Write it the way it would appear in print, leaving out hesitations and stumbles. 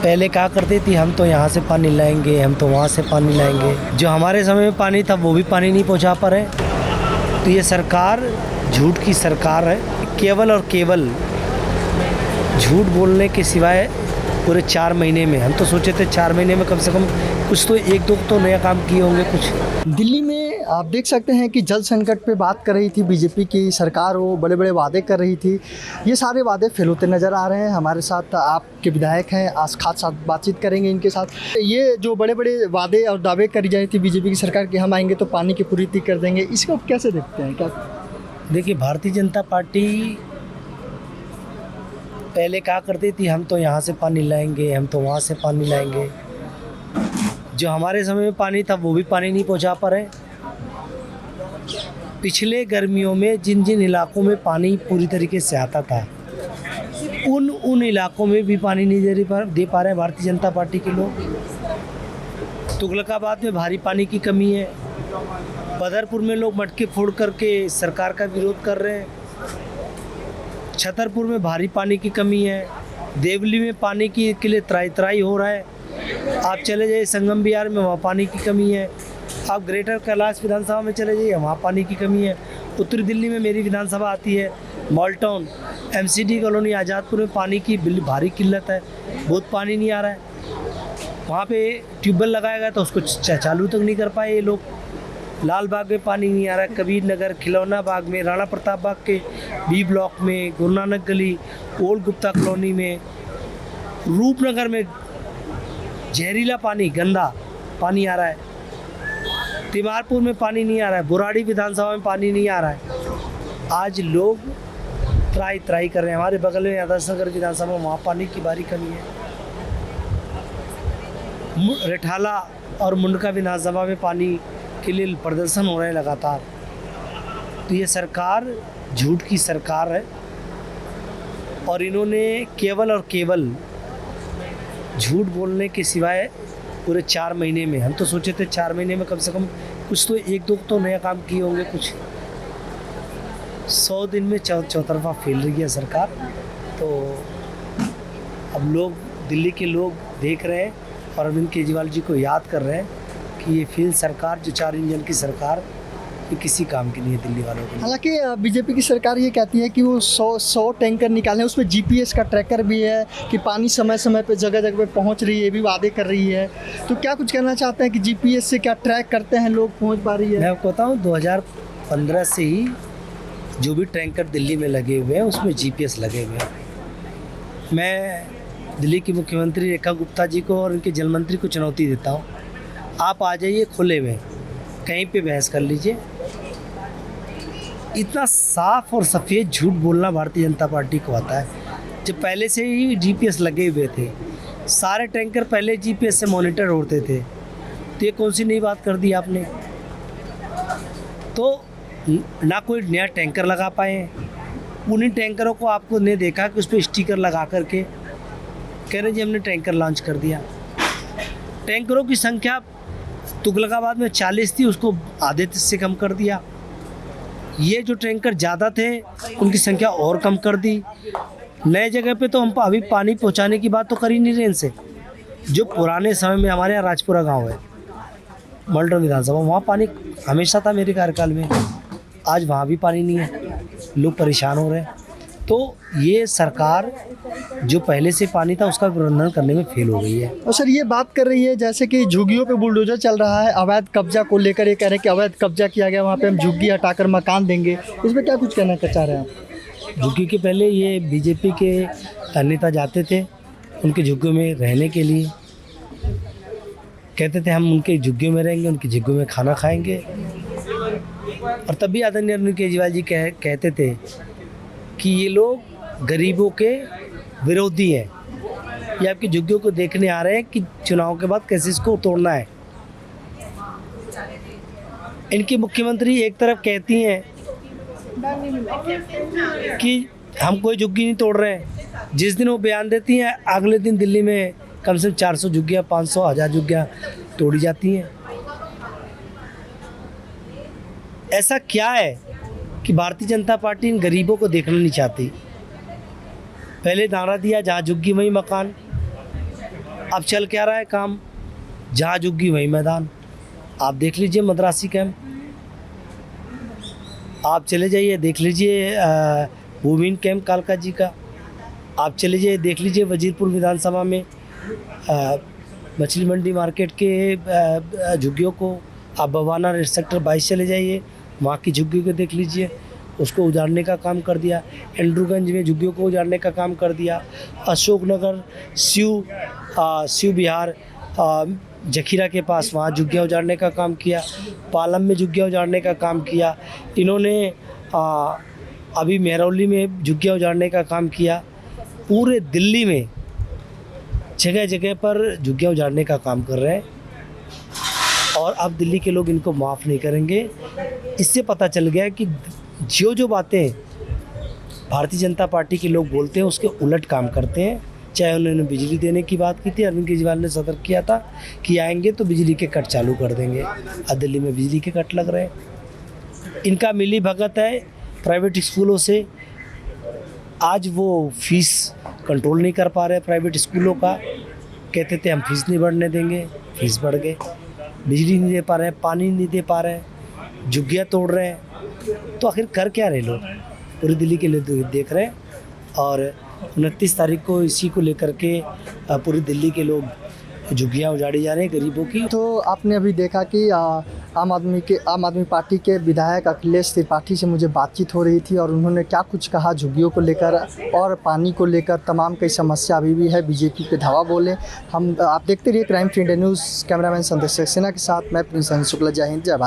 पहले कहा करती थी हम तो यहाँ से पानी लाएंगे, हम तो वहाँ से पानी लाएंगे। जो हमारे समय में पानी था वो भी पानी नहीं पहुँचा पा रहे। तो ये सरकार झूठ की सरकार है। केवल और केवल झूठ बोलने के सिवाय पूरे 4 महीने में, हम तो सोचे थे 4 महीने में कम से कम कुछ तो एक दो तो नया काम किए होंगे कुछ। दिल्ली में आप देख सकते हैं कि जल संकट पे बात कर रही थी बीजेपी की सरकार, वो बड़े बड़े वादे कर रही थी। ये सारे वादे फेल होते नज़र आ रहे हैं। हमारे साथ आपके विधायक हैं, आज खास साथ बातचीत करेंगे इनके साथ। ये जो बड़े बड़े वादे और दावे करी जा रही थी बीजेपी की सरकार कि हम आएंगे तो पानी की पूर्ति कर देंगे, इसको आप कैसे देखते हैं? क्या देखिए, भारतीय जनता पार्टी पहले कहा करती थी हम तो यहाँ से पानी लाएंगे, हम तो वहाँ से पानी लाएंगे। जो हमारे समय में पानी था वो भी पानी नहीं पहुँचा पा रहे। पिछले गर्मियों में जिन जिन इलाकों में पानी पूरी तरीके से आता था उन इलाकों में भी पानी नहीं दे पा रहे हैं भारतीय जनता पार्टी के लोग। तुगलकाबाद में भारी पानी की कमी है। बदरपुर में लोग मटके फोड़ करके सरकार का विरोध कर रहे हैं। छतरपुर में भारी पानी की कमी है। देवली में पानी के लिए त्राई हो रहा है। आप चले जाइए संगम बिहार में, वहाँ पानी की कमी है। आप ग्रेटर कैलाश विधानसभा में चले जाइए, वहाँ पानी की कमी है। उत्तरी दिल्ली में मेरी विधानसभा आती है, mall town, MCD colony, Azadpur में पानी की भारी किल्लत है। बहुत पानी नहीं आ रहा है। वहाँ पे ट्यूबवेल लगाया गया तो उसको चालू तक नहीं कर पाए ये लोग। लाल बाग में पानी नहीं आ रहा है। कबीर नगर, खिलौना बाग में, राणा प्रताप बाग के B ब्लॉक में, गुरु नानक गली, ओल्ड गुप्ता कॉलोनी में, रूपनगर में जहरीला पानी, गंदा पानी आ रहा है। तिमारपुर में पानी नहीं आ रहा है। बुराड़ी विधानसभा में पानी नहीं आ रहा है। आज लोग त्राई कर रहे हैं। हमारे बगल में आदर्श नगर विधानसभा में वहाँ पानी की भारी कमी है। रिठाला और मुंडका विधानसभा में पानी के लिए प्रदर्शन हो रहे हैं लगातार। तो ये सरकार झूठ की सरकार है और इन्होंने केवल और केवल झूठ बोलने के सिवाय पूरे 4 महीने में, हम तो सोचे थे 4 महीने में कम से कम कुछ तो एक दो तो नया काम किए होंगे कुछ। 100 दिन में चौतरफा फेल रही है सरकार। तो अब लोग, दिल्ली के लोग देख रहे हैं और अरविंद केजरीवाल जी को याद कर रहे हैं कि ये फेल सरकार, जो 4 इंजन की सरकार, ये किसी काम की नहीं है दिल्ली वालों के लिए। हालांकि बीजेपी की सरकार ये कहती है कि वो 100 टैंकर निकाले, उसमें GPS का ट्रैकर भी है कि पानी समय समय पे जगह जगह पे पहुंच रही है, ये भी वादे कर रही है। तो क्या कुछ कहना चाहते हैं कि GPS से क्या ट्रैक करते हैं लोग, पहुंच पा रही है? मैं आपको बताऊँ, 2015 से ही जो भी टैंकर दिल्ली में लगे हुए हैं उसमें GPS लगे हुए हैं। मैं दिल्ली की मुख्यमंत्री रेखा गुप्ता जी को और उनके जल मंत्री को चुनौती देता हूँ, आप आ जाइए खुले में, कहीं पे बहस कर लीजिए। इतना साफ और सफ़ेद झूठ बोलना भारतीय जनता पार्टी को आता है। जब पहले से ही GPS लगे हुए थे, सारे टैंकर पहले GPS से मॉनिटर होते थे, तो ये कौन सी नई बात कर दी आपने? तो ना कोई नया टैंकर लगा पाए। उन्हीं टैंकरों को आपको ने देखा कि उस पर स्टिकर लगा करके कह रहे जी हमने टैंकर लॉन्च कर दिया। टैंकरों की संख्या तुगलकाबाद में 40 थी, उसको आधे से कम कर दिया। ये जो टैंकर ज़्यादा थे उनकी संख्या और कम कर दी। नए जगह पे तो हम अभी पानी पहुंचाने की बात तो कर ही नहीं रहे इनसे। जो पुराने समय में हमारे यहाँ राजपुरा गांव है, मॉल विधानसभा, वहाँ पानी हमेशा था मेरे कार्यकाल में। आज वहाँ भी पानी नहीं है, लोग परेशान हो रहे हैं। तो ये सरकार जो पहले से पानी था उसका प्रबंधन करने में फेल हो गई है। और सर, ये बात कर रही है जैसे कि झुग्गियों पे बुलडोजर चल रहा है, अवैध कब्जा को लेकर ये कह रहे हैं कि अवैध कब्जा किया गया, वहाँ पे हम झुग्गी हटाकर मकान देंगे। इसमें क्या कुछ कहना चाह रहे हैं आप? झुग्गी के पहले ये बीजेपी के नेता जाते थे उनके झुग्गियों में रहने के लिए, कहते थे हम उनके झुग्गियों में रहेंगे, उनकी झुग्गियों में खाना खाएंगे। और तब भी आदरणीय अरविंद केजरीवाल जी कहते थे कि ये लोग गरीबों के विरोधी हैं, ये आपकी झुग्गियों को देखने आ रहे हैं कि चुनाव के बाद कैसे इसको तोड़ना है। इनकी मुख्यमंत्री एक तरफ कहती हैं कि हम कोई झुग्गी नहीं तोड़ रहे हैं, जिस दिन वो बयान देती हैं अगले दिन दिल्ली में कम से कम 400 झुग्गियाँ, 500, 1000 झुग्गियाँ तोड़ी जाती हैं। ऐसा क्या है कि भारतीय जनता पार्टी इन गरीबों को देखना नहीं चाहती? पहले नारा दिया जहाँ झुग्गी वहीं मकान, अब चल क्या रहा है काम, जहाँ झुग्गी वहीं मैदान। आप देख लीजिए मद्रासी कैंप, आप चले जाइए देख लीजिए भूमिन कैंप कालका जी का, आप चले जाइए देख लीजिए वजीरपुर विधानसभा में मछली मंडी मार्केट के झुग्गियों को। आप बवाना सेक्टर 22 चले जाइए, वहाँ की झुग्गियों को देख लीजिए, उसको उजाड़ने का काम कर दिया। एंड्रूगंज में झुग्गियों को उजाड़ने का काम कर दिया। अशोकनगर शिव विहार जखीरा के पास वहाँ झुग्गियाँ उजाड़ने का काम किया। पालम में झुग्गियाँ उजाड़ने का काम किया इन्होंने। अभी मेहरौली में झुग्गियाँ उजाड़ने का काम किया। पूरे दिल्ली में जगह जगह पर झुग्गियाँ उजाड़ने का काम कर रहे हैं और अब दिल्ली के लोग इनको माफ़ नहीं करेंगे। इससे पता चल गया कि जो बातें भारतीय जनता पार्टी के लोग बोलते हैं उसके उलट काम करते हैं। चाहे उन्होंने बिजली देने की बात की थी, अरविंद केजरीवाल ने सतर्क किया था कि आएंगे तो बिजली के कट चालू कर देंगे। अब दिल्ली में बिजली के कट लग रहे हैं। इनका मिली भगत है प्राइवेट स्कूलों से। आज वो फीस कंट्रोल नहीं कर पा रहे प्राइवेट स्कूलों का। कहते थे हम फीस नहीं बढ़ने देंगे, फीस बढ़ गए। बिजली नहीं दे पा रहे हैं, पानी नहीं दे पा रहे हैं, झुग्गियाँ तोड़ रहे हैं। तो आखिर कर क्या रहे लोग, पूरी दिल्ली के लिए देख रहे हैं। और 29 तारीख को इसी को लेकर के पूरी दिल्ली के लोग झुग्गियाँ उजाड़ी जा रहे हैं गरीबों की। तो आपने अभी देखा कि आम आदमी पार्टी के विधायक अखिलेश त्रिपाठी से मुझे बातचीत हो रही थी और उन्होंने क्या कुछ कहा झुग्गियों को लेकर और पानी को लेकर। तमाम कई समस्या अभी भी है, बीजेपी पे धावा बोले। आप देखते रहिए crime free India news. Cameraman संदेश सक्सेना के साथ मैं प्रिंस शुक्ला। जय हिंद, जय भारत।